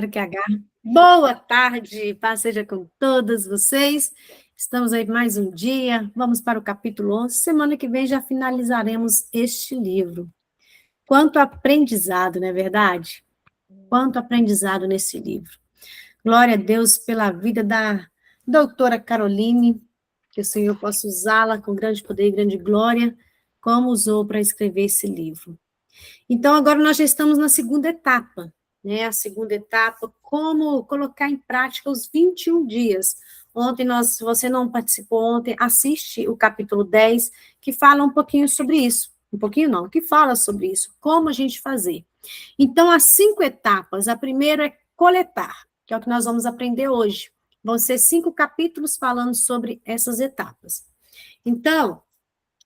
QH. Boa tarde, paz seja com todas vocês. Estamos aí mais um dia, vamos para o capítulo 11. Semana que vem já finalizaremos este livro. Quanto aprendizado, não é verdade? Quanto aprendizado nesse livro. Glória a Deus pela vida da doutora Caroline, que o Senhor possa usá-la com grande poder e grande glória, como usou para escrever esse livro. Então, agora nós já estamos na segunda etapa, né? A segunda etapa, como colocar em prática os 21 dias. Se você não participou ontem, assiste o capítulo 10, que fala um pouquinho sobre isso. Um pouquinho não, que fala sobre isso, como a gente fazer. Então, as 5 etapas. A primeira é coletar, que é o que nós vamos aprender hoje. Vão ser 5 capítulos falando sobre essas etapas. Então,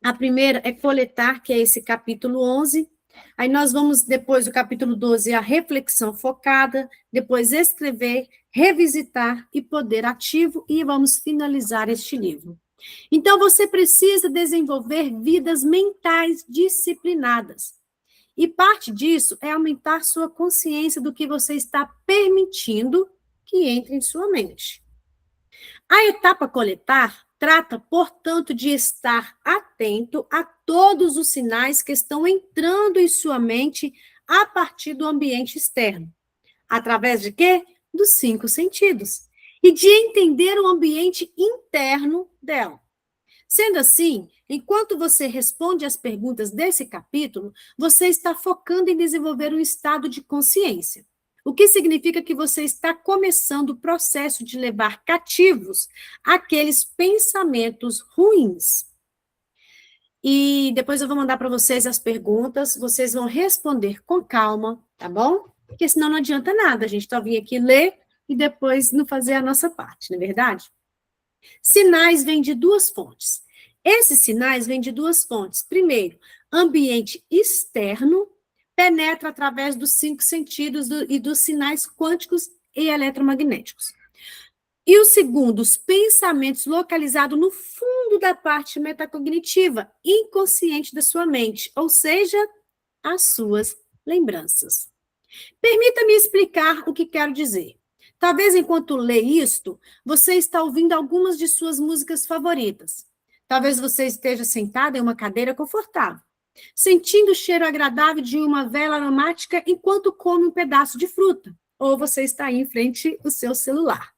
a primeira é coletar, que é esse capítulo 11. Aí nós vamos, depois do capítulo 12, a reflexão focada, depois escrever, revisitar e poder ativo, e vamos finalizar este livro. Então, você precisa desenvolver vidas mentais disciplinadas. E parte disso é aumentar sua consciência do que você está permitindo que entre em sua mente. A etapa coletar trata, portanto, de estar atento a todos os sinais que estão entrando em sua mente a partir do ambiente externo. Através de quê? Dos 5 sentidos. E de entender o ambiente interno dela. Sendo assim, enquanto você responde às perguntas desse capítulo, você está focando em desenvolver um estado de consciência. O que significa que você está começando o processo de levar cativos aqueles pensamentos ruins. E depois eu vou mandar para vocês as perguntas, vocês vão responder com calma, tá bom? Porque senão não adianta nada, a gente só vir aqui ler e depois não fazer a nossa parte, não é verdade? Sinais vêm de 2 fontes. Esses sinais vêm de 2 fontes. Primeiro, ambiente externo, penetra através dos 5 sentidos e dos sinais quânticos e eletromagnéticos. E o segundo, os pensamentos localizados no fundo da parte metacognitiva, inconsciente da sua mente, ou seja, as suas lembranças. Permita-me explicar o que quero dizer. Talvez enquanto lê isto, você está ouvindo algumas de suas músicas favoritas. Talvez você esteja sentado em uma cadeira confortável, sentindo o cheiro agradável de uma vela aromática enquanto come um pedaço de fruta. Ou você está aí em frente ao seu celular.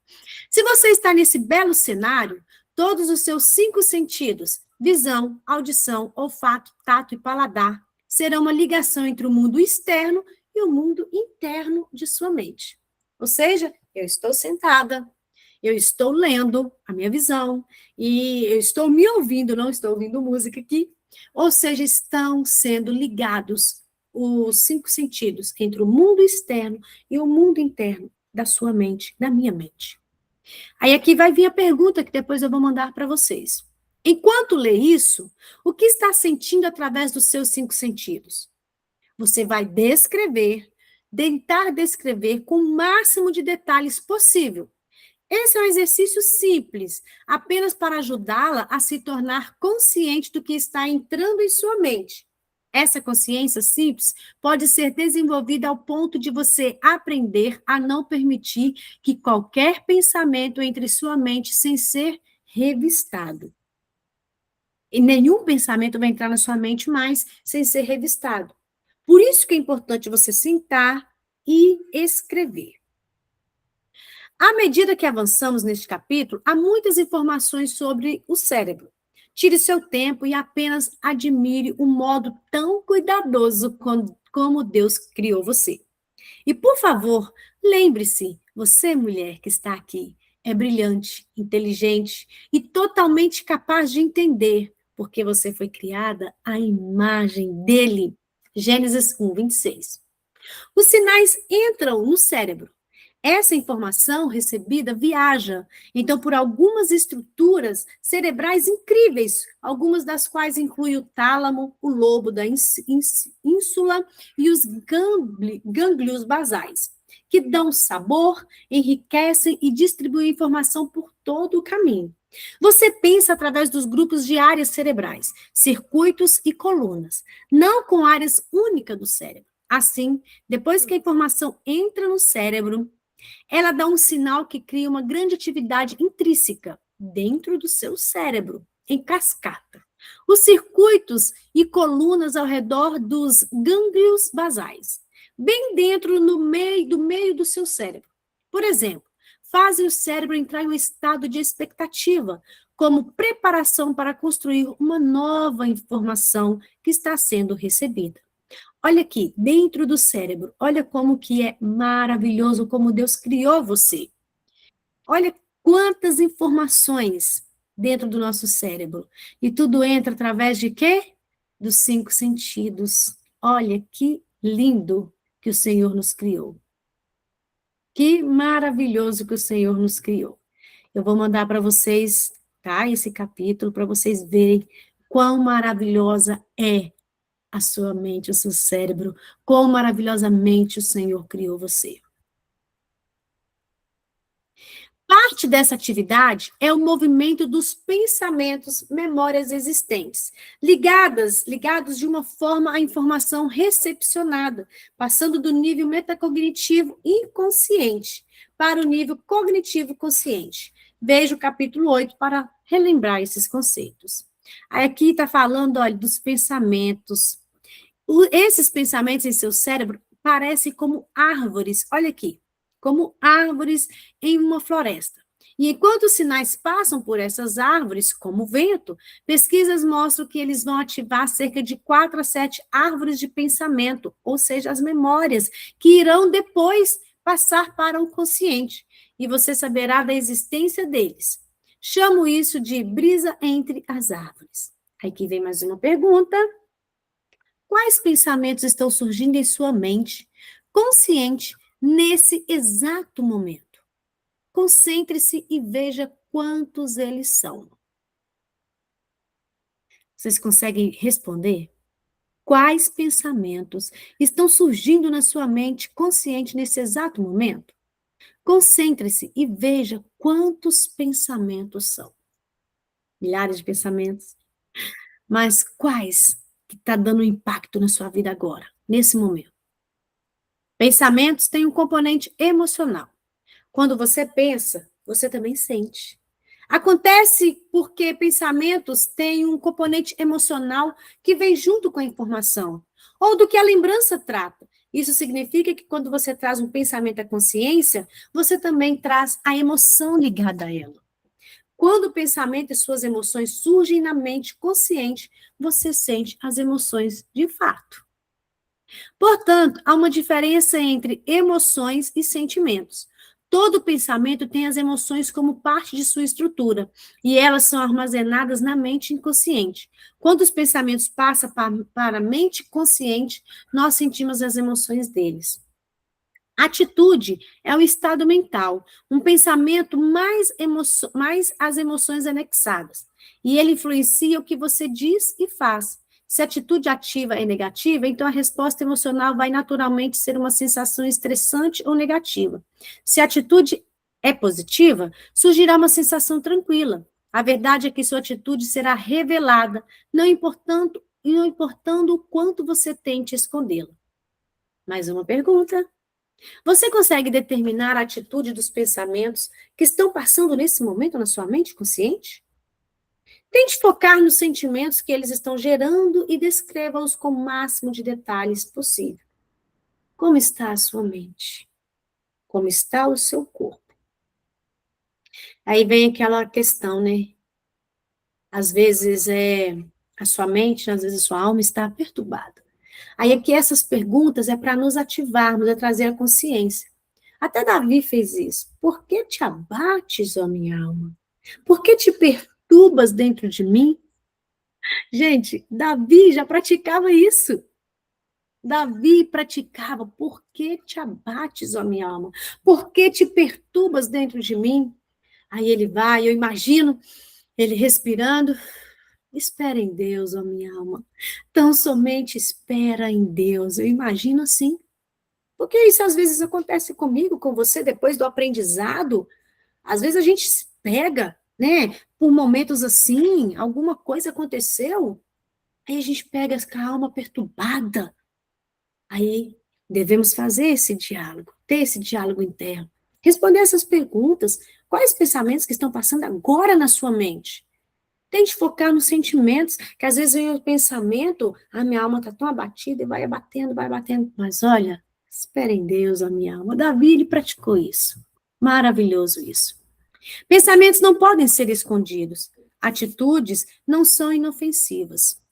Se você está nesse belo cenário, todos os seus 5 sentidos, visão, audição, olfato, tato e paladar, serão uma ligação entre o mundo externo e o mundo interno de sua mente. Ou seja, eu estou sentada, eu estou lendo a minha visão, e eu estou me ouvindo, não estou ouvindo música aqui. Ou seja, estão sendo ligados os 5 sentidos entre o mundo externo e o mundo interno da sua mente, da minha mente. Aí aqui vai vir a pergunta que depois eu vou mandar para vocês. Enquanto lê isso, o que está sentindo através dos seus 5 sentidos? Você vai descrever, tentar descrever com o máximo de detalhes possível. Esse é um exercício simples, apenas para ajudá-la a se tornar consciente do que está entrando em sua mente. Essa consciência simples pode ser desenvolvida ao ponto de você aprender a não permitir que qualquer pensamento entre em sua mente sem ser revistado. E nenhum pensamento vai entrar na sua mente mais sem ser revistado. Por isso que é importante você sentar e escrever. À medida que avançamos neste capítulo, há muitas informações sobre o cérebro. Tire seu tempo e apenas admire o modo tão cuidadoso como Deus criou você. E, por favor, lembre-se, você, mulher que está aqui, é brilhante, inteligente e totalmente capaz de entender, porque você foi criada à imagem dele. Gênesis 1, 26. Os sinais entram no cérebro. Essa informação recebida viaja, então, por algumas estruturas cerebrais incríveis, algumas das quais incluem o tálamo, o lobo da ínsula e os gânglios basais, que dão sabor, enriquecem e distribuem informação por todo o caminho. Você pensa através dos grupos de áreas cerebrais, circuitos e colunas, não com áreas únicas do cérebro. Assim, depois que a informação entra no cérebro, Ela dá um sinal que cria uma grande atividade intrínseca dentro do seu cérebro, em cascata. Os circuitos e colunas ao redor dos gânglios basais, bem dentro no meio do seu cérebro. Por exemplo, fazem o cérebro entrar em um estado de expectativa, como preparação para construir uma nova informação que está sendo recebida. Olha aqui, dentro do cérebro, olha como que é maravilhoso como Deus criou você. Olha quantas informações dentro do nosso cérebro. E tudo entra através de quê? Dos 5 sentidos. Olha que lindo que o Senhor nos criou. Que maravilhoso que o Senhor nos criou. Eu vou mandar para vocês, tá? Esse capítulo para vocês verem quão maravilhosa é a sua mente, o seu cérebro, quão maravilhosamente o Senhor criou você. Parte dessa atividade é o movimento dos pensamentos, memórias existentes, ligados de uma forma à informação recepcionada, passando do nível metacognitivo inconsciente para o nível cognitivo consciente. Veja o capítulo 8 para relembrar esses conceitos. Aqui está falando, olha, dos pensamentos. Esses pensamentos em seu cérebro parecem como árvores, olha aqui, como árvores em uma floresta. E enquanto os sinais passam por essas árvores, como o vento, pesquisas mostram que eles vão ativar cerca de 4 a 7 árvores de pensamento, ou seja, as memórias, que irão depois passar para o consciente, e você saberá da existência deles. Chamo isso de brisa entre as árvores. Aqui vem mais uma pergunta. Quais pensamentos estão surgindo em sua mente, consciente, nesse exato momento? Concentre-se e veja quantos eles são. Vocês conseguem responder? Quais pensamentos estão surgindo na sua mente consciente nesse exato momento? Concentre-se e veja quantos pensamentos são. Milhares de pensamentos. Mas quais que está dando impacto na sua vida agora, nesse momento? Pensamentos têm um componente emocional. Quando você pensa, você também sente. Acontece porque pensamentos têm um componente emocional que vem junto com a informação, ou do que a lembrança trata. Isso significa que quando você traz um pensamento à consciência, você também traz a emoção ligada a ela. Quando o pensamento e suas emoções surgem na mente consciente, você sente as emoções de fato. Portanto, há uma diferença entre emoções e sentimentos. Todo pensamento tem as emoções como parte de sua estrutura, e elas são armazenadas na mente inconsciente. Quando os pensamentos passam para a mente consciente, nós sentimos as emoções deles. Atitude é um estado mental, um pensamento mais as emoções anexadas. E ele influencia o que você diz e faz. Se a atitude ativa é negativa, então a resposta emocional vai naturalmente ser uma sensação estressante ou negativa. Se a atitude é positiva, surgirá uma sensação tranquila. A verdade é que sua atitude será revelada, não importando o quanto você tente escondê-la. Mais uma pergunta. Você consegue determinar a atitude dos pensamentos que estão passando nesse momento na sua mente consciente? Tente focar nos sentimentos que eles estão gerando e descreva-os com o máximo de detalhes possível. Como está a sua mente? Como está o seu corpo? Aí vem aquela questão, né? Às vezes a sua mente, às vezes a sua alma está perturbada. Aí aqui essas perguntas é para nos ativarmos, é trazer a consciência. Até Davi fez isso. Por que te abates, ó minha alma? Por que te perturbas dentro de mim? Gente, Davi já praticava isso. Davi praticava. Por que te abates, ó minha alma? Por que te perturbas dentro de mim? Aí ele vai, eu imagino ele respirando. Espera em Deus, ó minha alma. Tão somente espera em Deus. Eu imagino assim. Porque isso às vezes acontece comigo, com você, depois do aprendizado. Às vezes a gente se pega, né, por momentos assim, alguma coisa aconteceu, aí a gente pega com a alma perturbada. Aí devemos fazer esse diálogo, ter esse diálogo interno. Responder essas perguntas. Quais pensamentos que estão passando agora na sua mente? Tente focar nos sentimentos, que às vezes vem o pensamento, a minha alma está tão abatida e vai abatendo, vai abatendo. Mas olha, espere em Deus, a minha alma. Davi, ele praticou isso. Maravilhoso isso. Pensamentos não podem ser escondidos. Atitudes não são inofensivas.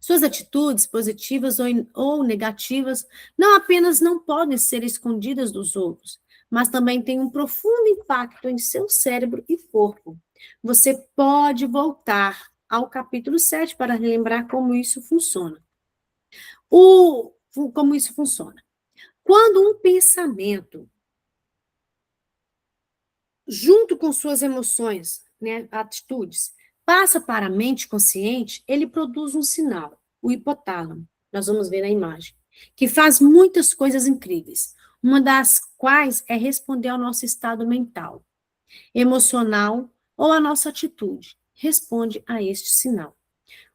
Suas atitudes, positivas ou negativas, não apenas não podem ser escondidas dos outros, mas também têm um profundo impacto em seu cérebro e corpo. Você pode voltar ao capítulo 7 para relembrar como isso funciona. Como isso funciona. Quando um pensamento, junto com suas emoções, né, atitudes, passa para a mente consciente, ele produz um sinal, o hipotálamo. Nós vamos ver na imagem, que faz muitas coisas incríveis, uma das quais é responder ao nosso estado mental, emocional ou à nossa atitude. Responde a este sinal.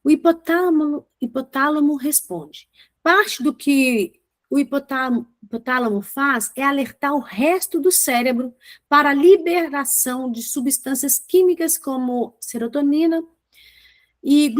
O hipotálamo responde. Parte do que o hipotálamo faz é alertar o resto do cérebro para a liberação de substâncias químicas como serotonina e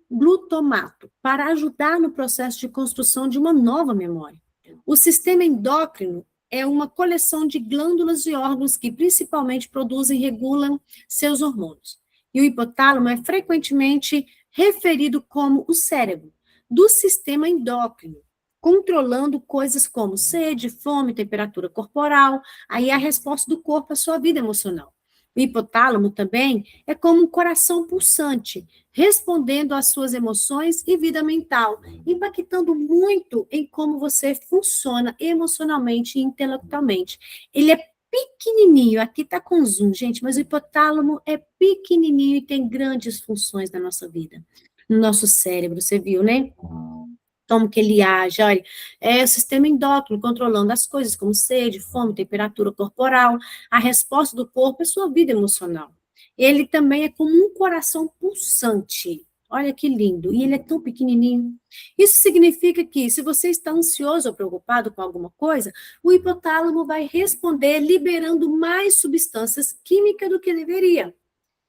glutamato, para ajudar no processo de construção de uma nova memória. O sistema endócrino é uma coleção de glândulas e órgãos que principalmente produzem e regulam seus hormônios. E o hipotálamo é frequentemente referido como o cérebro do sistema endócrino, controlando coisas como sede, fome, temperatura corporal, aí é a resposta do corpo à sua vida emocional. O hipotálamo também é como um coração pulsante, respondendo às suas emoções e vida mental, impactando muito em como você funciona emocionalmente e intelectualmente. Ele é pequenininho, aqui está com zoom, gente, mas o hipotálamo é pequenininho e tem grandes funções na nossa vida, no nosso cérebro, você viu, né? Como que ele age, olha, é o sistema endócrino controlando as coisas como sede, fome, temperatura corporal, a resposta do corpo é sua vida emocional. Ele também é como um coração pulsante, olha que lindo, e ele é tão pequenininho. Isso significa que se você está ansioso ou preocupado com alguma coisa, o hipotálamo vai responder liberando mais substâncias químicas do que deveria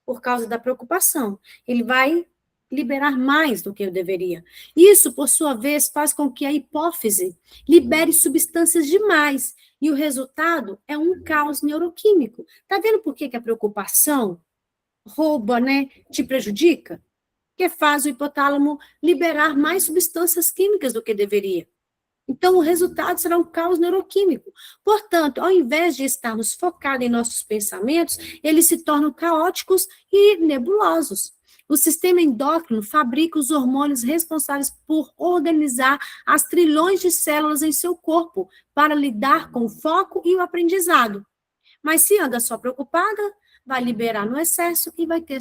por causa da preocupação. Ele vai liberar mais do que eu deveria. Isso, por sua vez, faz com que a hipófise libere substâncias demais. E o resultado é um caos neuroquímico. Tá vendo por que a preocupação rouba, né? Te prejudica? Que faz o hipotálamo liberar mais substâncias químicas do que deveria. Então, o resultado será um caos neuroquímico. Portanto, ao invés de estarmos focados em nossos pensamentos, eles se tornam caóticos e nebulosos. O sistema endócrino fabrica os hormônios responsáveis por organizar as trilhões de células em seu corpo para lidar com o foco e o aprendizado. Mas se anda só preocupada, vai liberar no excesso e vai ter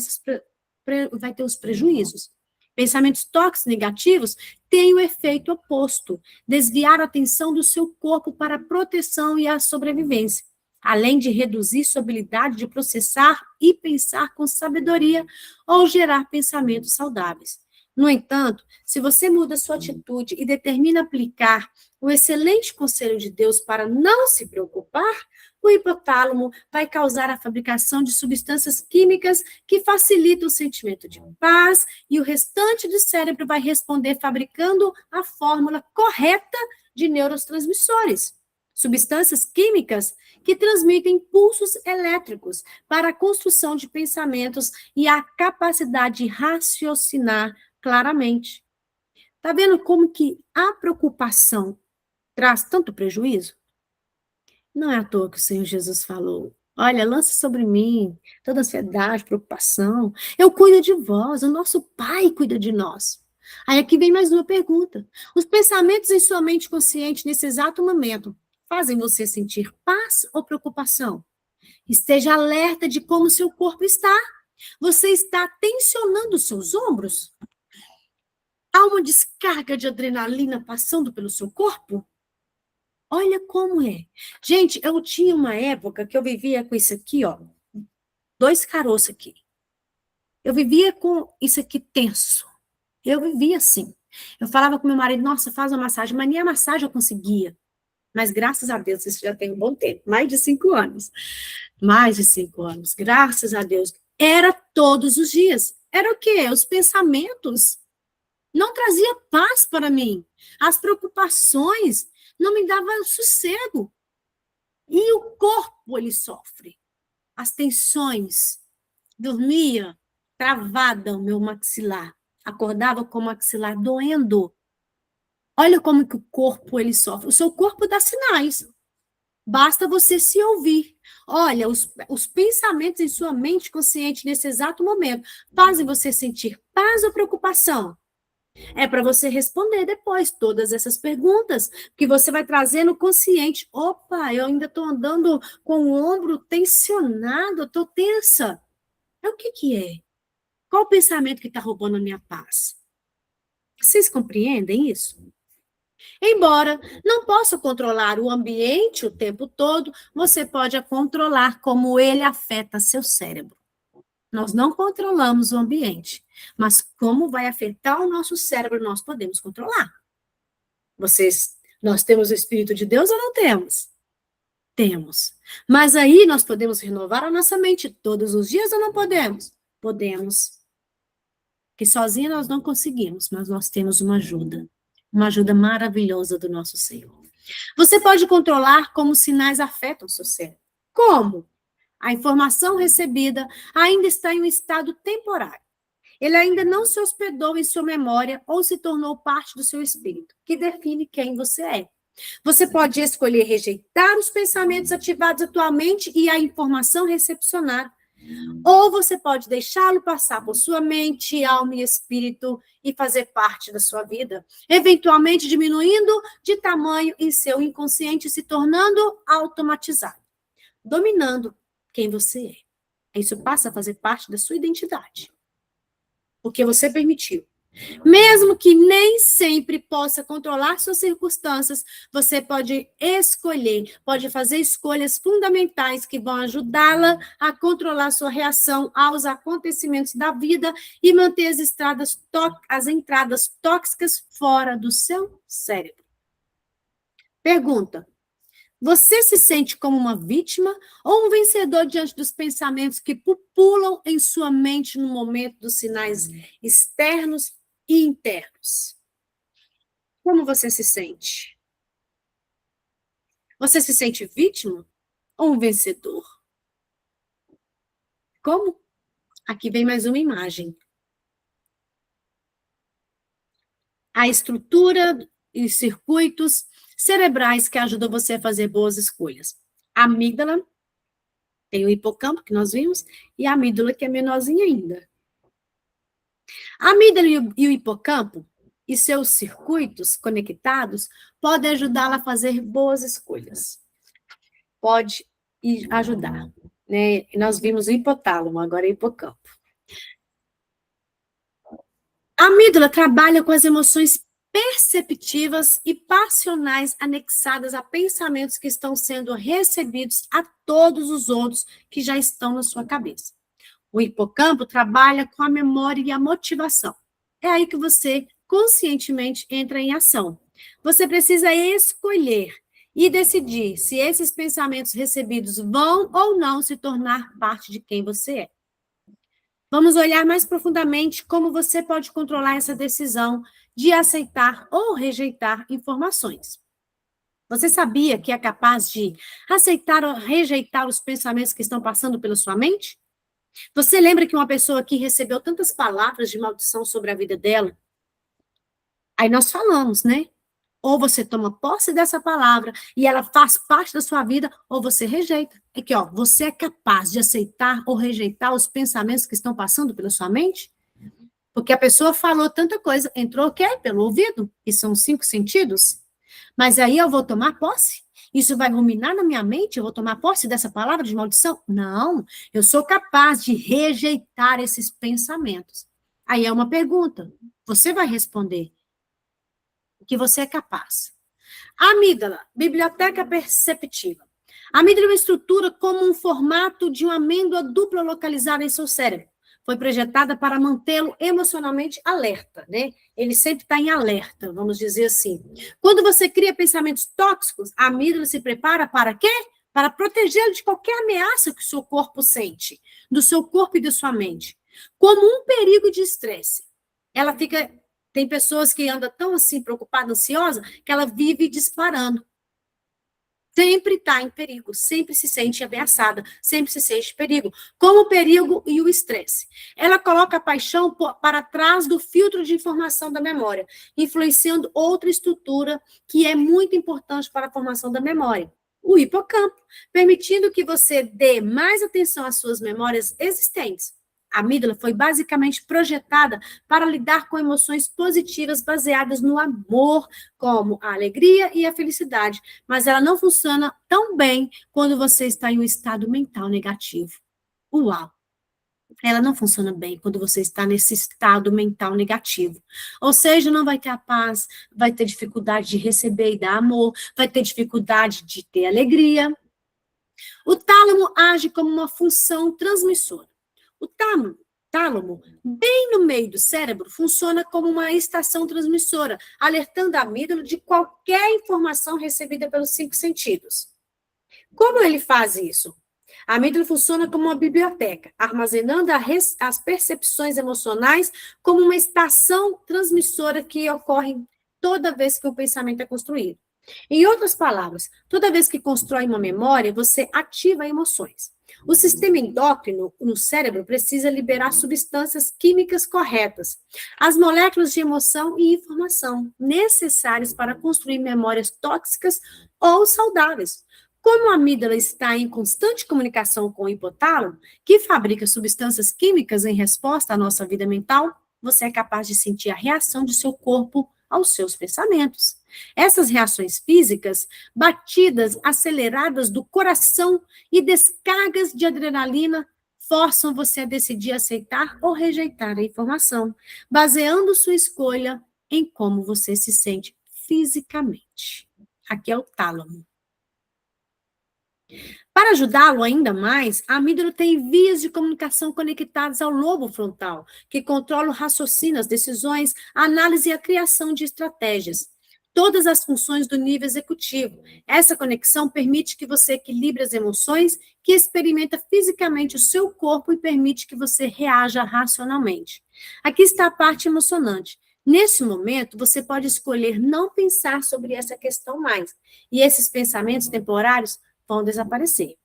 os prejuízos. Pensamentos tóxicos negativos têm o efeito oposto, desviar a atenção do seu corpo para a proteção e a sobrevivência, além de reduzir sua habilidade de processar e pensar com sabedoria ou gerar pensamentos saudáveis. No entanto, se você muda sua atitude e determina aplicar o excelente conselho de Deus para não se preocupar, o hipotálamo vai causar a fabricação de substâncias químicas que facilitam o sentimento de paz e o restante do cérebro vai responder fabricando a fórmula correta de neurotransmissores. Substâncias químicas que transmitem impulsos elétricos para a construção de pensamentos e a capacidade de raciocinar claramente. Está vendo como que a preocupação traz tanto prejuízo? Não é à toa que o Senhor Jesus falou: olha, lança sobre mim toda ansiedade, preocupação. Eu cuido de vós, o nosso Pai cuida de nós. Aí aqui vem mais uma pergunta. Os pensamentos em sua mente consciente nesse exato momento fazem você sentir paz ou preocupação? Esteja alerta de como seu corpo está. Você está tensionando seus ombros? Há uma descarga de adrenalina passando pelo seu corpo? Olha como é. Gente, eu tinha uma época que eu vivia com isso aqui, ó. 2 caroços aqui. Eu vivia com isso aqui tenso. Eu vivia assim. Eu falava com meu marido, nossa, faz uma massagem, mas nem a massagem eu conseguia. Mas graças a Deus, isso já tem um bom tempo, mais de 5 anos. Mais de 5 anos, graças a Deus. Era todos os dias. Era o quê? Os pensamentos. Não trazia paz para mim. As preocupações não me davam sossego. E o corpo, ele sofre. As tensões. Dormia travada o meu maxilar. Acordava com o maxilar doendo. Olha como que o corpo, ele sofre. O seu corpo dá sinais. Basta você se ouvir. Olha, os pensamentos em sua mente consciente nesse exato momento fazem você sentir paz ou preocupação? É para você responder depois todas essas perguntas, que você vai trazer no consciente. Opa, eu ainda estou andando com o ombro tensionado, estou tensa. É o que é? Qual o pensamento que está roubando a minha paz? Vocês compreendem isso? Embora não possa controlar o ambiente o tempo todo, você pode controlar como ele afeta seu cérebro. Nós não controlamos o ambiente, mas como vai afetar o nosso cérebro, nós podemos controlar. Nós temos o Espírito de Deus ou não temos? Temos. Mas aí nós podemos renovar a nossa mente todos os dias ou não podemos? Podemos. Que sozinha nós não conseguimos, mas nós temos uma ajuda maravilhosa do nosso Senhor. Você pode controlar como os sinais afetam o seu cérebro. Como? A informação recebida ainda está em um estado temporário. Ele ainda não se hospedou em sua memória ou se tornou parte do seu espírito, que define quem você é. Você pode escolher rejeitar os pensamentos ativados atualmente e a informação recepcionada, ou você pode deixá-lo passar por sua mente, alma e espírito e fazer parte da sua vida, eventualmente diminuindo de tamanho em seu inconsciente, se tornando automatizado, dominando quem você é. Isso passa a fazer parte da sua identidade, porque você permitiu. Mesmo que nem sempre possa controlar suas circunstâncias, você pode escolher, pode fazer escolhas fundamentais que vão ajudá-la a controlar sua reação aos acontecimentos da vida e manter as entradas tóxicas fora do seu cérebro. Pergunta: você se sente como uma vítima ou um vencedor diante dos pensamentos que pupulam em sua mente no momento dos sinais externos e internos? Como você se sente? Você se sente vítima ou um vencedor? Como? Aqui vem mais uma imagem. A estrutura e circuitos cerebrais que ajudam você a fazer boas escolhas. A amígdala, tem o hipocampo, que nós vimos, e a amígdala, que é menorzinha ainda. A amígdala e o hipocampo e seus circuitos conectados podem ajudá-la a fazer boas escolhas. Pode ajudar, né? Nós vimos o hipotálamo, agora é o hipocampo. A amígdala trabalha com as emoções perceptivas e passionais anexadas a pensamentos que estão sendo recebidos a todos os outros que já estão na sua cabeça. O hipocampo trabalha com a memória e a motivação. É aí que você conscientemente entra em ação. Você precisa escolher e decidir se esses pensamentos recebidos vão ou não se tornar parte de quem você é. Vamos olhar mais profundamente como você pode controlar essa decisão de aceitar ou rejeitar informações. Você sabia que é capaz de aceitar ou rejeitar os pensamentos que estão passando pela sua mente? Você lembra que uma pessoa aqui recebeu tantas palavras de maldição sobre a vida dela? Aí nós falamos, né? Ou você toma posse dessa palavra e ela faz parte da sua vida, ou você rejeita. Aqui, ó, você é capaz de aceitar ou rejeitar os pensamentos que estão passando pela sua mente? Porque a pessoa falou tanta coisa, entrou o quê? Pelo ouvido, que são 5 sentidos. Mas aí eu vou tomar posse? Isso vai ruminar na minha mente? Eu vou tomar posse dessa palavra de maldição? Não, eu sou capaz de rejeitar esses pensamentos. Aí é uma pergunta, você vai responder que você é capaz. Amígdala, biblioteca perceptiva. A amígdala é uma estrutura como um formato de uma amêndoa dupla localizada em seu cérebro, foi projetada para mantê-lo emocionalmente alerta, né? Ele sempre está em alerta, vamos dizer assim. Quando você cria pensamentos tóxicos, a amígdala se prepara para quê? Para protegê-lo de qualquer ameaça que o seu corpo sente, do seu corpo e da sua mente, como um perigo de estresse. Ela fica, tem pessoas que andam tão assim preocupada, ansiosa, que ela vive disparando. Sempre está em perigo, sempre se sente ameaçada, sempre se sente perigo, como o perigo e o estresse. Ela coloca a paixão para trás do filtro de informação da memória, influenciando outra estrutura que é muito importante para a formação da memória, o hipocampo, permitindo que você dê mais atenção às suas memórias existentes. A amígdala foi basicamente projetada para lidar com emoções positivas baseadas no amor, como a alegria e a felicidade, mas ela não funciona tão bem quando você está em um estado mental negativo. Uau! Ela não funciona bem quando você está nesse estado mental negativo. Ou seja, não vai ter a paz, vai ter dificuldade de receber e dar amor, vai ter dificuldade de ter alegria. O tálamo age como uma função transmissora. O tálamo, bem no meio do cérebro, funciona como uma estação transmissora, alertando a amígdala de qualquer informação recebida pelos 5 sentidos. Como ele faz isso? A amígdala funciona como uma biblioteca, armazenando as percepções emocionais como uma estação transmissora que ocorre toda vez que o pensamento é construído. Em outras palavras, toda vez que constrói uma memória, você ativa emoções. O sistema endócrino no cérebro precisa liberar substâncias químicas corretas, as moléculas de emoção e informação necessárias para construir memórias tóxicas ou saudáveis. Como a amígdala está em constante comunicação com o hipotálamo, que fabrica substâncias químicas em resposta à nossa vida mental, você é capaz de sentir a reação de seu corpo aos seus pensamentos. Essas reações físicas, batidas aceleradas do coração e descargas de adrenalina, forçam você a decidir aceitar ou rejeitar a informação, baseando sua escolha em como você se sente fisicamente. Aqui é o tálamo. Para ajudá-lo ainda mais, a amígdala tem vias de comunicação conectadas ao lobo frontal, que controla o raciocínio, as decisões, a análise e a criação de estratégias. Todas as funções do nível executivo. Essa conexão permite que você equilibre as emoções, que experimenta fisicamente o seu corpo e permite que você reaja racionalmente. Aqui está a parte emocionante. Nesse momento, você pode escolher não pensar sobre essa questão mais, e esses pensamentos temporários vão desaparecer.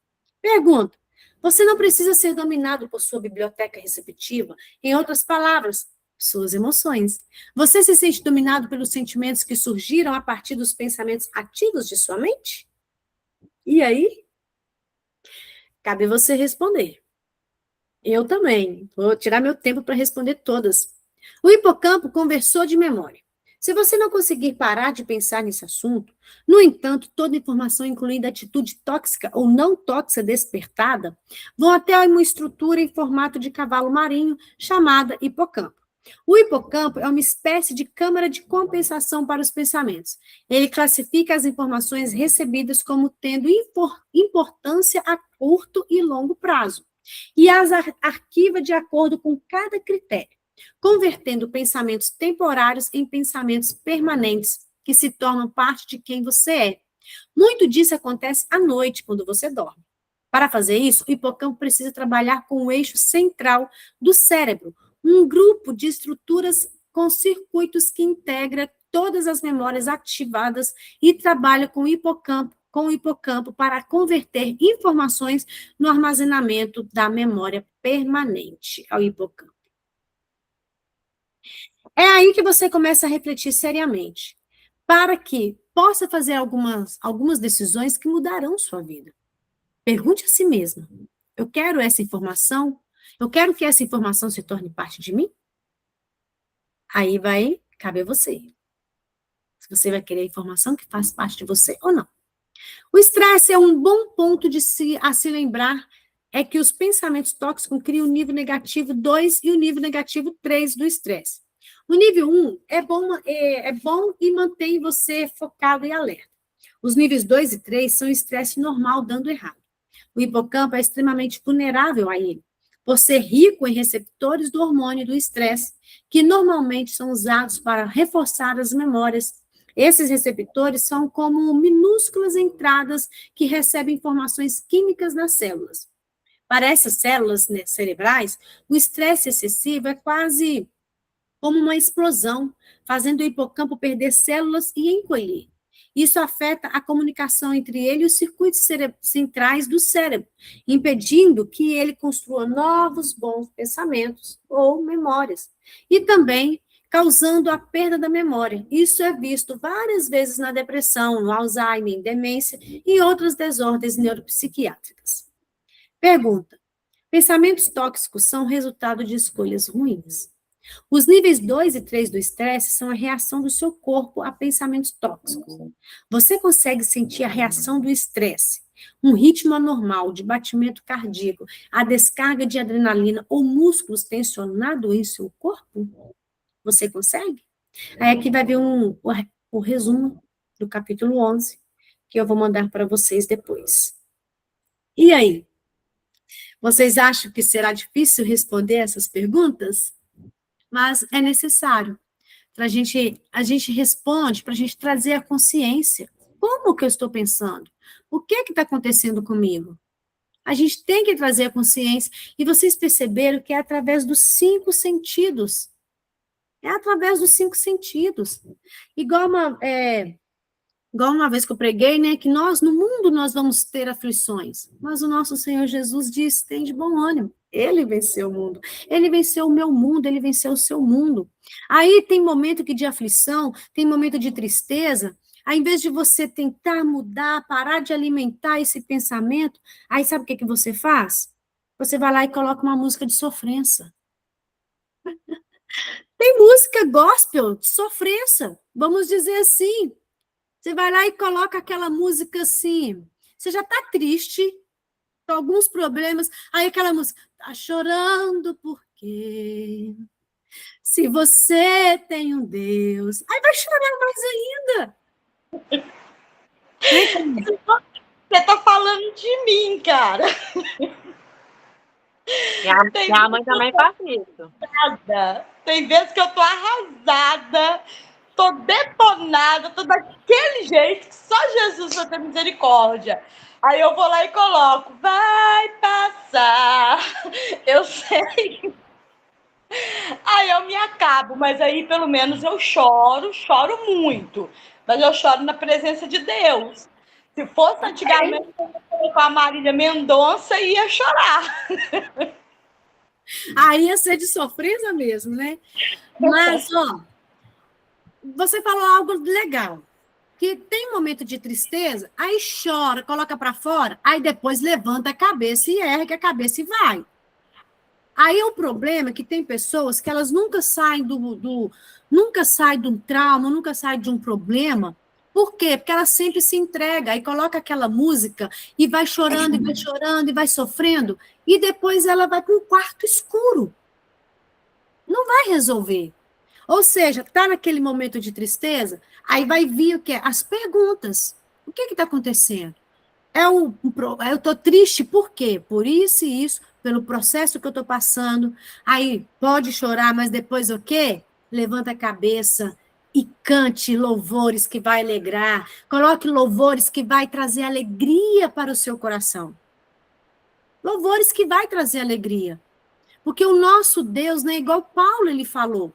Pergunta: você não precisa ser dominado por sua biblioteca receptiva? Em outras palavras, suas emoções. Você se sente dominado pelos sentimentos que surgiram a partir dos pensamentos ativos de sua mente? E aí? Cabe você responder. Eu também. Vou tirar meu tempo para responder todas. O hipocampo conversou de memória. Se você não conseguir parar de pensar nesse assunto, no entanto, toda informação, incluindo atitude tóxica ou não tóxica despertada, vão até uma estrutura em formato de cavalo marinho chamada hipocampo. O hipocampo é uma espécie de câmara de compensação para os pensamentos. Ele classifica as informações recebidas como tendo importância a curto e longo prazo, e as arquiva de acordo com cada critério, convertendo pensamentos temporários em pensamentos permanentes, que se tornam parte de quem você é. Muito disso acontece à noite, quando você dorme. Para fazer isso, o hipocampo precisa trabalhar com o eixo central do cérebro, um grupo de estruturas com circuitos que integra todas as memórias ativadas e trabalha com o hipocampo para converter informações no armazenamento da memória permanente ao hipocampo. É aí que você começa a refletir seriamente, para que possa fazer algumas decisões que mudarão sua vida. Pergunte a si mesmo: eu quero essa informação? Eu quero que essa informação se torne parte de mim? Aí vai caber a você. Se você vai querer a informação que faz parte de você ou não. O estresse é um bom ponto a se lembrar, é que os pensamentos tóxicos criam o nível negativo 2 e o nível negativo 3 do estresse. O nível 1 é bom e mantém você focado e alerta. Os níveis 2 e 3 são estresse normal dando errado. O hipocampo é extremamente vulnerável a ele. por ser rico em receptores do hormônio do estresse, que normalmente são usados para reforçar as memórias. Esses receptores são como minúsculas entradas que recebem informações químicas das células. Para essas células, né, cerebrais, o estresse excessivo é quase como uma explosão, fazendo o hipocampo perder células e encolher. Isso afeta a comunicação entre ele e os circuitos centrais do cérebro, impedindo que ele construa novos bons pensamentos ou memórias. E também causando a perda da memória. Isso é visto várias vezes na depressão, no Alzheimer, em demência e outras desordens neuropsiquiátricas. Pergunta: pensamentos tóxicos são resultado de escolhas ruins? Os níveis 2 e 3 do estresse são a reação do seu corpo a pensamentos tóxicos. Você consegue sentir a reação do estresse, um ritmo anormal de batimento cardíaco, a descarga de adrenalina ou músculos tensionados em seu corpo? Você consegue? Aí aqui vai ver o resumo do capítulo 11, que eu vou mandar para vocês depois. E aí? Vocês acham que será difícil responder essas perguntas? Mas é necessário. A gente responde para a gente trazer a consciência. Como que eu estou pensando? O que está acontecendo comigo? A gente tem que trazer a consciência. E vocês perceberam que é através dos 5 sentidos. É através dos 5 sentidos. Igual uma vez que eu preguei, né, que no mundo, nós vamos ter aflições, mas o nosso Senhor Jesus disse, tem de bom ânimo, ele venceu o mundo, ele venceu o meu mundo, ele venceu o seu mundo. Aí tem momento de aflição, tem momento de tristeza, aí em vez de você tentar mudar, parar de alimentar esse pensamento, aí sabe o que você faz? Você vai lá e coloca uma música de sofrência. Tem música gospel de sofrência, vamos dizer assim. Você vai lá e coloca aquela música assim. Você já está triste, com alguns problemas. Aí aquela música, tá chorando porque se você tem um Deus. Aí vai chorar mais ainda. Você tá falando de mim, cara. Minha mãe também faz isso. Tem vezes que eu tô arrasada, tô detonada, tô daquele jeito que só Jesus vai ter misericórdia. Aí eu vou lá e coloco, vai passar. Eu sei. Aí eu me acabo, mas aí pelo menos eu choro muito. Mas eu choro na presença de Deus. Se fosse antigamente com a Marília Mendonça, ia chorar. Aí ia ser de sofrência mesmo, né? Mas, ó, você falou algo legal. Que tem um momento de tristeza, aí chora, coloca para fora, aí depois levanta a cabeça e ergue a cabeça e vai. Aí o problema é que tem pessoas que elas nunca saem nunca saem de um trauma, nunca saem de um problema. Por quê? Porque ela sempre se entrega, aí coloca aquela música e vai chorando, e vai chorando, e vai sofrendo, e depois ela vai para um quarto escuro. Não vai resolver. Ou seja, está naquele momento de tristeza, aí vai vir o quê? As perguntas. O que está acontecendo? Eu estou triste por quê? Por isso e isso, pelo processo que eu estou passando. Aí pode chorar, mas depois o quê? Levanta a cabeça e cante louvores que vai alegrar. Coloque louvores que vai trazer alegria para o seu coração. Louvores que vai trazer alegria. Porque o nosso Deus, né, igual Paulo ele falou,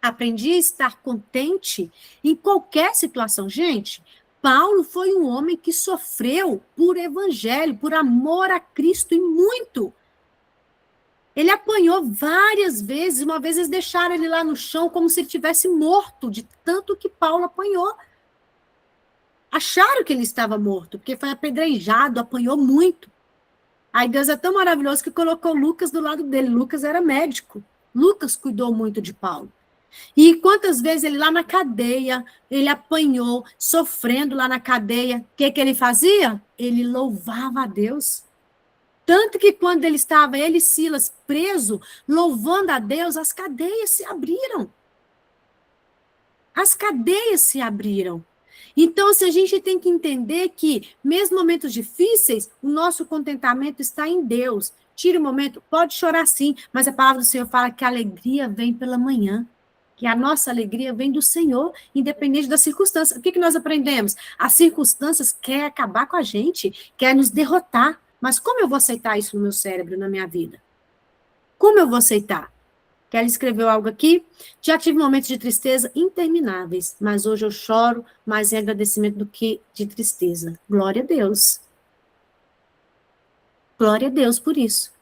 aprendi a estar contente em qualquer situação. Gente, Paulo foi um homem que sofreu por evangelho, por amor a Cristo e muito. Ele apanhou várias vezes, uma vez eles deixaram ele lá no chão como se ele tivesse morto, de tanto que Paulo apanhou. Acharam que ele estava morto, porque foi apedrejado, apanhou muito. Aí Deus é tão maravilhoso que colocou Lucas do lado dele. Lucas era médico. Lucas cuidou muito de Paulo. E quantas vezes ele lá na cadeia, ele apanhou, sofrendo lá na cadeia, o que ele fazia? Ele louvava a Deus. Tanto que quando ele estava, ele e Silas, preso, louvando a Deus, as cadeias se abriram. As cadeias se abriram. Então, a gente tem que entender que, mesmo em momentos difíceis, o nosso contentamento está em Deus. Tire um momento, pode chorar sim, mas a palavra do Senhor fala que a alegria vem pela manhã, que a nossa alegria vem do Senhor, independente das circunstâncias. O que nós aprendemos? As circunstâncias querem acabar com a gente, querem nos derrotar. Mas como eu vou aceitar isso no meu cérebro, na minha vida? Como eu vou aceitar? Kelly escreveu algo aqui. Já tive momentos de tristeza intermináveis, mas hoje eu choro mais em agradecimento do que de tristeza. Glória a Deus. Glória a Deus por isso.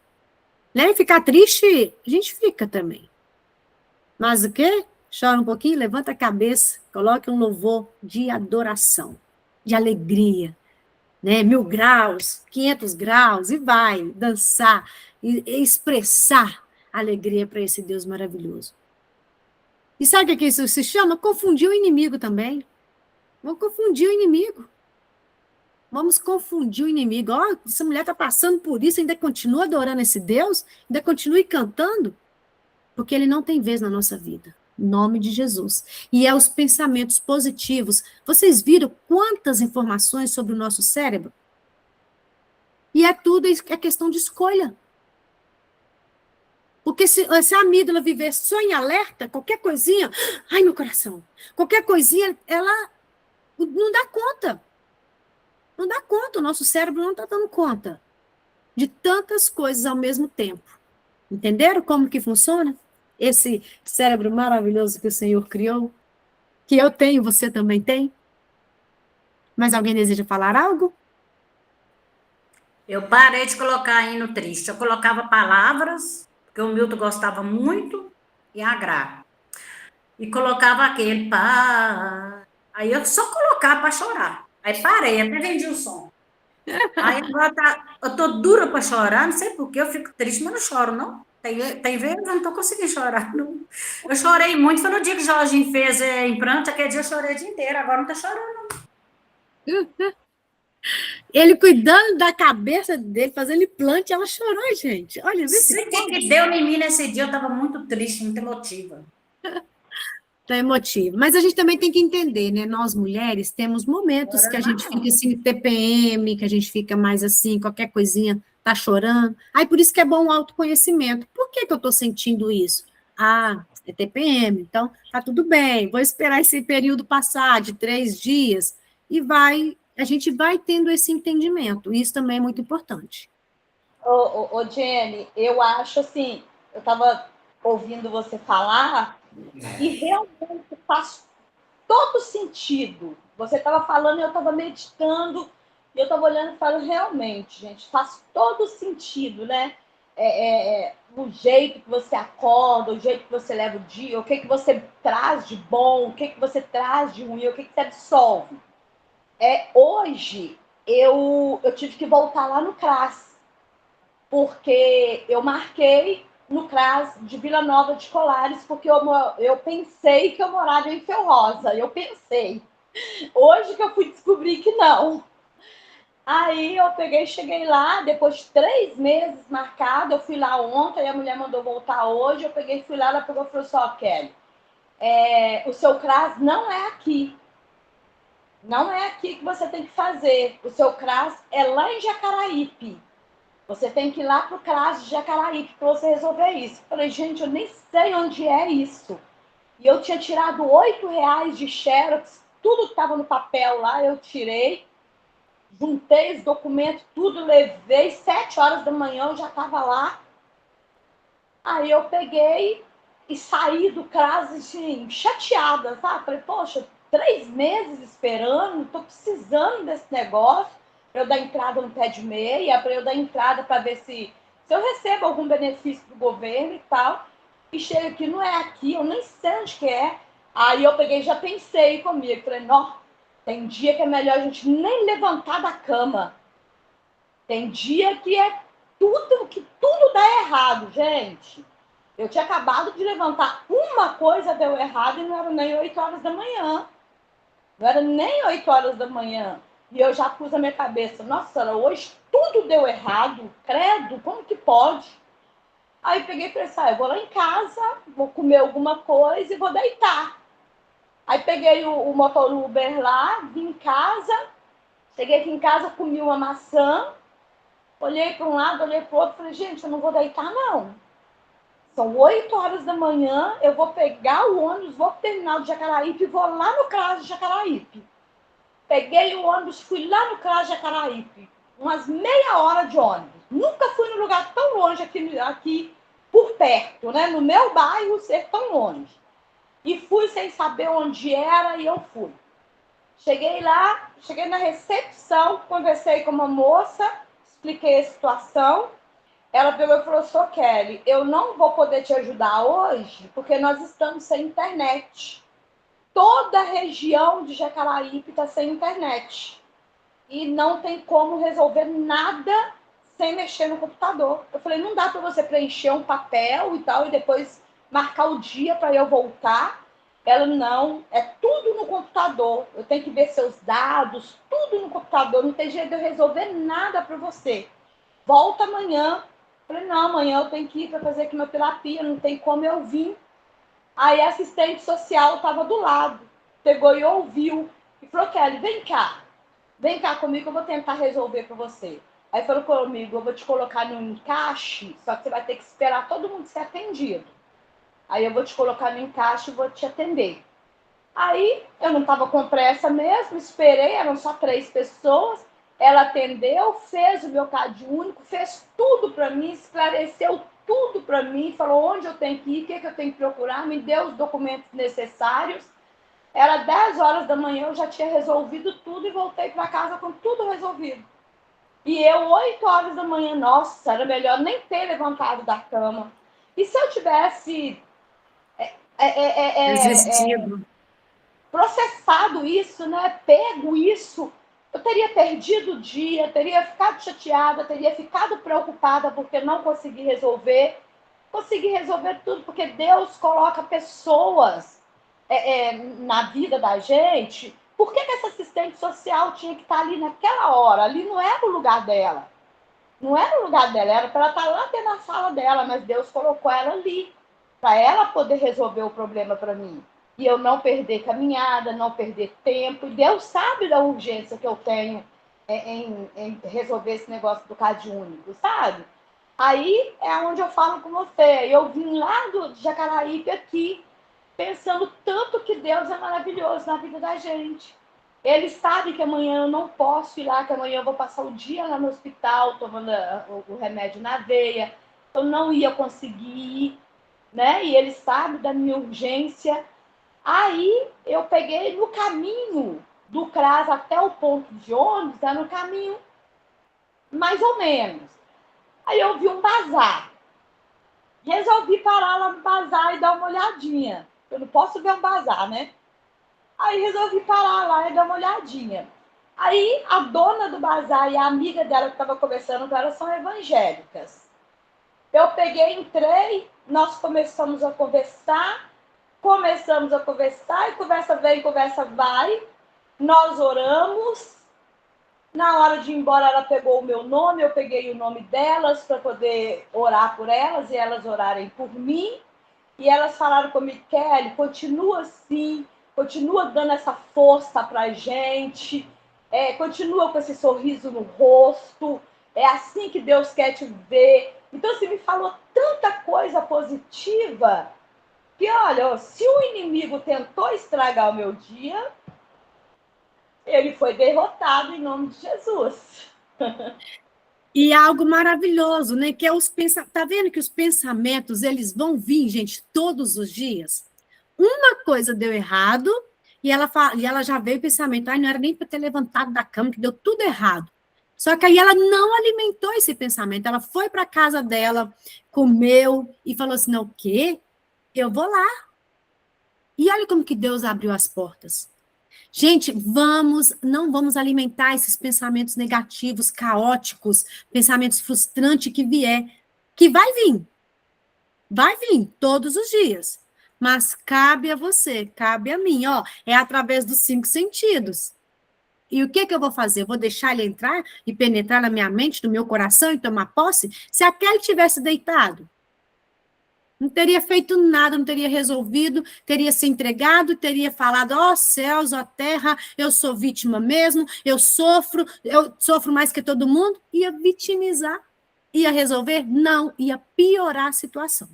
Né? Ficar triste, a gente fica também. Mas o quê? Chora um pouquinho, levanta a cabeça, coloque um louvor de adoração, de alegria, né? 1000 graus, 500 graus, e vai dançar, e expressar alegria para esse Deus maravilhoso. E sabe o que isso se chama? Confundir o inimigo também. Vamos confundir o inimigo. Vamos confundir o inimigo. Ó, essa mulher está passando por isso, ainda continua adorando esse Deus, ainda continua cantando. Porque ele não tem vez na nossa vida. Em nome de Jesus. E é os pensamentos positivos. Vocês viram quantas informações sobre o nosso cérebro? E é tudo é questão de escolha. Porque se a amígdala viver só em alerta, qualquer coisinha, ai, meu coração, qualquer coisinha, ela não dá conta. Não dá conta, o nosso cérebro não está dando conta de tantas coisas ao mesmo tempo. Entenderam como que funciona? Esse cérebro maravilhoso que o Senhor criou, que eu tenho, você também tem. Mas alguém deseja falar algo? Eu parei de colocar hino triste. Eu colocava palavras, que o Milton gostava muito, e a Gra. E colocava aquele pá. Aí eu só colocava para chorar. Aí parei, até vendi o som. Aí agora eu tô dura para chorar, não sei porquê, eu fico triste, mas não choro, não. Tem vezes eu não tô conseguindo chorar, não. Eu chorei muito, foi no dia que o Jorginho fez em pranto, aquele dia eu chorei o dia inteiro, agora não tô chorando, não. Ele cuidando da cabeça dele, fazendo implante, ela chorou, gente. Olha, vê se que deu em mim nesse dia, eu tava muito triste, muito emotiva. Tá emotivo. Mas a gente também tem que entender, né? Nós, mulheres, temos momentos que a gente fica assim, TPM, que a gente fica mais assim, qualquer coisinha, tá chorando. Aí, por isso que é bom o autoconhecimento. Por que eu tô sentindo isso? Ah, é TPM, então tá tudo bem. Vou esperar esse período passar de 3 dias e a gente vai tendo esse entendimento. Isso também é muito importante. Ô, Jenny, eu acho assim, eu estava ouvindo você falar e realmente faz todo sentido. Você estava falando e eu estava meditando e eu estava olhando e falando, realmente, gente, faz todo sentido, né? O jeito que você acorda, o jeito que você leva o dia, o que você traz de bom, o que você traz de ruim, o que você absorve. Hoje, eu tive que voltar lá no CRAS, porque eu marquei no CRAS de Vila Nova de Colares, porque eu pensei que eu morava em Ferrosa, eu pensei. Hoje que eu fui descobrir que não. Aí eu cheguei lá, depois de 3 meses marcado, eu fui lá ontem, a mulher mandou voltar hoje, eu fui lá, ela pegou e falou assim, ó, Kelly, o seu CRAS não é aqui. Não é aqui que você tem que fazer. O seu CRAS é lá em Jacaraípe. Você tem que ir lá para o CRAS de Jacaraípe para você resolver isso. Eu falei, gente, eu nem sei onde é isso. E eu tinha tirado R$8 de xerox, tudo que estava no papel lá, eu tirei, juntei os documentos, tudo, levei, 7 horas da manhã eu já estava lá. Aí eu peguei e saí do CRAS, assim, chateada, sabe? Falei, poxa, 3 meses esperando, estou precisando desse negócio, para eu dar entrada no pé de meia, para eu dar entrada para ver se eu recebo algum benefício do governo e tal. E chega aqui, não é aqui, eu nem sei onde que é. Aí eu peguei e já pensei comigo, falei, não, tem dia que é melhor a gente nem levantar da cama. Tem dia que tudo dá errado, gente. Eu tinha acabado de levantar, uma coisa deu errado e não era nem 8 horas da manhã. Não era nem 8 horas da manhã. E eu já pus a minha cabeça, nossa senhora, hoje tudo deu errado, credo, como que pode? Aí peguei e pensei, eu vou lá em casa, vou comer alguma coisa e vou deitar. Aí peguei o motor Uber lá, vim em casa, cheguei aqui em casa, comi uma maçã, Olhei para um lado, olhei para o outro, falei, gente, eu não vou deitar, não. São 8 horas da manhã, eu vou pegar o ônibus, vou pro terminal de Jacaraípe e vou lá no CRAS de Jacaraípe. Peguei o ônibus, fui lá no CRAS de Jacaraípe. Umas meia hora de ônibus. Nunca fui num lugar tão longe aqui por perto, né? No meu bairro, ser tão longe. E fui sem saber onde era e eu fui. Cheguei lá, cheguei na recepção, conversei com uma moça, expliquei a situação. Ela pegou e falou, sou Kelly, eu não vou poder te ajudar hoje porque nós estamos sem internet. Toda a região de Jacaraípe está sem internet. E não tem como resolver nada sem mexer no computador. Eu falei, não dá para você preencher um papel e tal, e depois marcar o dia para eu voltar. Ela, não, é tudo no computador. Eu tenho que ver seus dados, tudo no computador. Não tem jeito de eu resolver nada para você. Volta amanhã. Eu falei, não, amanhã eu tenho que ir para fazer quimioterapia, não tem como eu vir. Aí a assistente social estava do lado, pegou e ouviu. E falou, Kelly, vem cá comigo que eu vou tentar resolver para você. Aí falou comigo, eu vou te colocar no encaixe, só que você vai ter que esperar todo mundo ser atendido. Aí eu vou te colocar no encaixe e vou te atender. Aí eu não estava com pressa mesmo, esperei, eram só 3 pessoas. Ela atendeu, fez o meu CAD único, fez tudo para mim, esclareceu tudo para mim, falou onde eu tenho que ir, o que eu tenho que procurar, me deu os documentos necessários. Era 10 horas da manhã, eu já tinha resolvido tudo e voltei para casa com tudo resolvido. E eu, 8 horas da manhã, nossa, era melhor nem ter levantado da cama. E se eu tivesse Desistido. processado isso, né? Pego isso, eu teria perdido o dia, teria ficado chateada, teria ficado preocupada porque não consegui resolver. Consegui resolver tudo porque Deus coloca pessoas na vida da gente. Por que essa assistente social tinha que estar ali naquela hora? Ali não era o lugar dela. Não era o lugar dela, era para ela estar lá dentro da sala dela, mas Deus colocou ela ali, para ela poder resolver o problema para mim. E eu não perder caminhada, não perder tempo. E Deus sabe da urgência que eu tenho em resolver esse negócio do CAD único, sabe? Aí é onde eu falo com você. Eu vim lá do Jacaraípe aqui, pensando tanto que Deus é maravilhoso na vida da gente. Ele sabe que amanhã eu não posso ir lá, que amanhã eu vou passar o dia lá no hospital tomando o remédio na veia. Eu não ia conseguir ir, né? E ele sabe da minha urgência. Aí eu peguei no caminho do CRAS até o ponto de ônibus, tá no caminho mais ou menos. Aí eu vi um bazar. Resolvi parar lá no bazar e dar uma olhadinha. Eu não posso ver um bazar, né? Aí resolvi parar lá e dar uma olhadinha. Aí a dona do bazar e a amiga dela que estava conversando com ela são evangélicas. Eu peguei, entrei, nós começamos a conversar e conversa vem, conversa vai. Nós oramos. Na hora de ir embora, ela pegou o meu nome, eu peguei o nome delas para poder orar por elas e elas orarem por mim. E elas falaram comigo, Kelly, continua assim, continua dando essa força pra gente, continua com esse sorriso no rosto, é assim que Deus quer te ver. Então, você me falou tanta coisa positiva que, olha, se o inimigo tentou estragar o meu dia, ele foi derrotado em nome de Jesus. E algo maravilhoso, né? Que é os pensamentos. Tá vendo que os pensamentos, eles vão vir, gente, todos os dias? Uma coisa deu errado e ela já veio o pensamento, não era nem para ter levantado da cama, que deu tudo errado. Só que aí ela não alimentou esse pensamento. Ela foi para a casa dela, comeu e falou assim, não, o quê? Eu vou lá. E olha como que Deus abriu as portas. Gente, não vamos alimentar esses pensamentos negativos, caóticos, pensamentos frustrantes que vier, que vai vir todos os dias. Mas cabe a você, cabe a mim, ó, é através dos 5 sentidos. E o que eu vou fazer? Eu vou deixar ele entrar e penetrar na minha mente, no meu coração e tomar posse? Se aquele tivesse deitado, Não teria feito nada, não teria resolvido, teria se entregado, teria falado, ó céus, ó terra, eu sou vítima mesmo, eu sofro mais que todo mundo. Ia vitimizar. Ia resolver? Não, ia piorar a situação.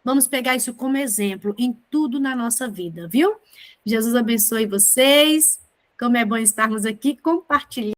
Vamos pegar isso como exemplo em tudo na nossa vida, viu? Jesus abençoe vocês. Como é bom estarmos aqui compartilhando.